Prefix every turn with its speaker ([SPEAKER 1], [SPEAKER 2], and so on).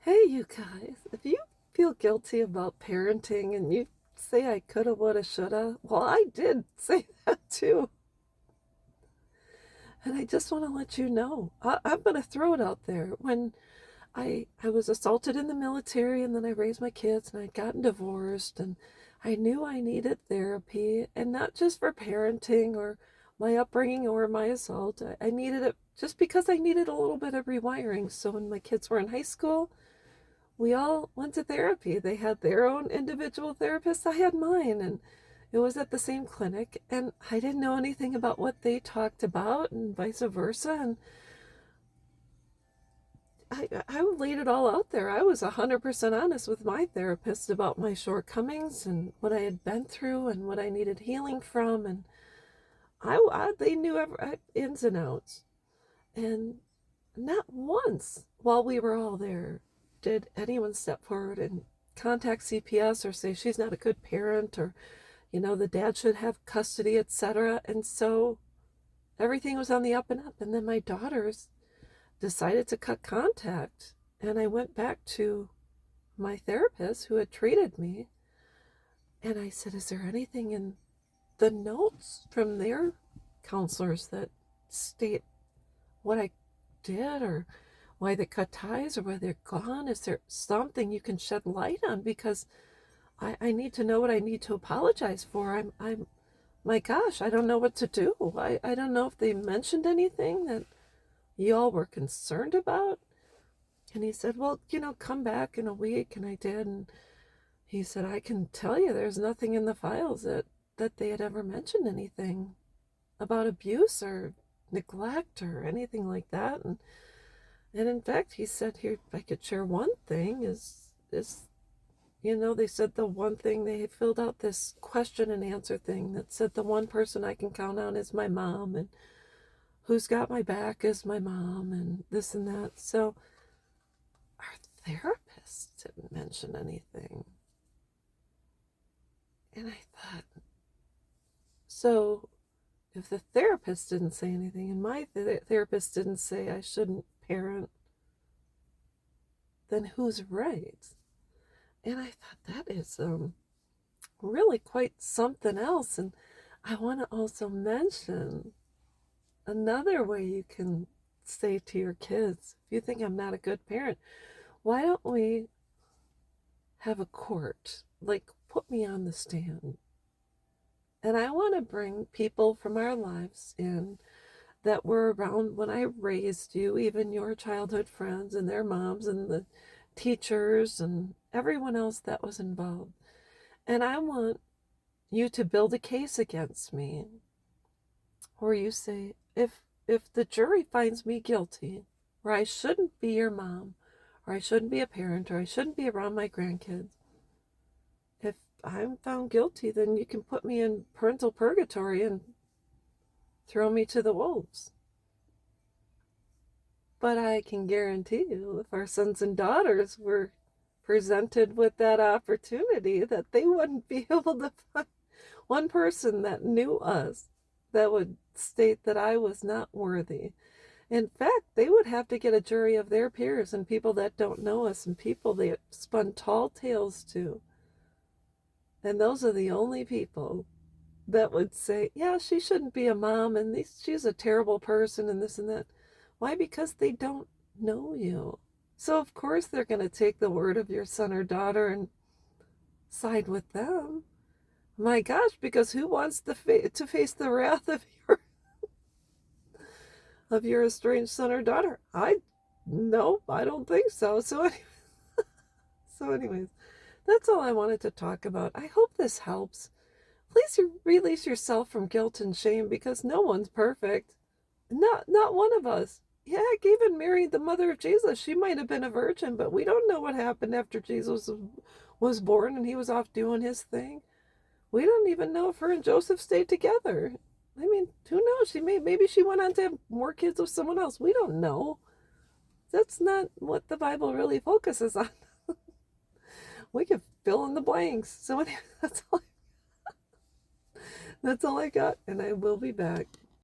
[SPEAKER 1] Hey, you guys, if you feel guilty about parenting and you say I coulda, woulda, shoulda, well, I did say that too. And I just want to let you know, I'm going to throw it out there. When I was assaulted in the military and then I raised my kids and I'd gotten divorced and I knew I needed therapy, and not just for parenting or my upbringing or my assault. I needed it just because I needed a little bit of rewiring. So when my kids were in high school, we all went to therapy. They had their own individual therapists. I had mine, and it was at the same clinic. And I didn't know anything about what they talked about, and vice versa. And I laid it all out there. I was 100% honest with my therapist about my shortcomings and what I had been through and what I needed healing from. And they knew ins and outs. And not once while we were all there did anyone step forward and contact CPS or say she's not a good parent, or the dad should have custody, etc. And so everything was on the up and up. And then my daughters decided to cut contact, and I went back to my therapist who had treated me, and I said, is there anything in the notes from their counselors that state what I did, or why they cut ties, or why they're gone? Is there something you can shed light on? Because I need to know what I need to apologize for. I'm my gosh, I don't know what to do. I don't know if they mentioned anything that y'all were concerned about. And he said, well, come back in a week. And I did. And he said, I can tell you there's nothing in the files that they had ever mentioned anything about abuse or neglect or anything like that. And in fact, he said, here, if I could share one thing is they said the one thing, they filled out this question and answer thing that said the one person I can count on is my mom, and who's got my back is my mom, and this and that. So our therapist didn't mention anything. And I thought, so if the therapist didn't say anything and my therapist didn't say I shouldn't parent, then who's right? And I thought that is really quite something else. And I want to also mention another way you can say to your kids, if you think I'm not a good parent, why don't we have a court? Like, put me on the stand. And I want to bring people from our lives in that were around when I raised you, even your childhood friends and their moms and the teachers and everyone else that was involved. And I want you to build a case against me, or you say, if the jury finds me guilty, or I shouldn't be your mom, or I shouldn't be a parent, or I shouldn't be around my grandkids, if I'm found guilty, then you can put me in parental purgatory and throw me to the wolves. But I can guarantee you, if our sons and daughters were presented with that opportunity, that they wouldn't be able to find one person that knew us that would state that I was not worthy. In fact, they would have to get a jury of their peers and people that don't know us and people they spun tall tales to. And those are the only people that would say, yeah, she shouldn't be a mom, and she's a terrible person, and this and that. Why? Because they don't know you. So of course they're going to take the word of your son or daughter and side with them. My gosh, because who wants to face the wrath of your estranged son or daughter? I don't think so. So anyways, that's all I wanted to talk about. I hope this helps. Please release yourself from guilt and shame, because no one's perfect. Not one of us. Yeah, even Mary, the mother of Jesus, she might have been a virgin, but we don't know what happened after Jesus was born and he was off doing his thing. We don't even know if her and Joseph stayed together. I mean, who knows? Maybe she went on to have more kids with someone else. We don't know. That's not what the Bible really focuses on. We can fill in the blanks. So anyway, that's all I got, and I will be back.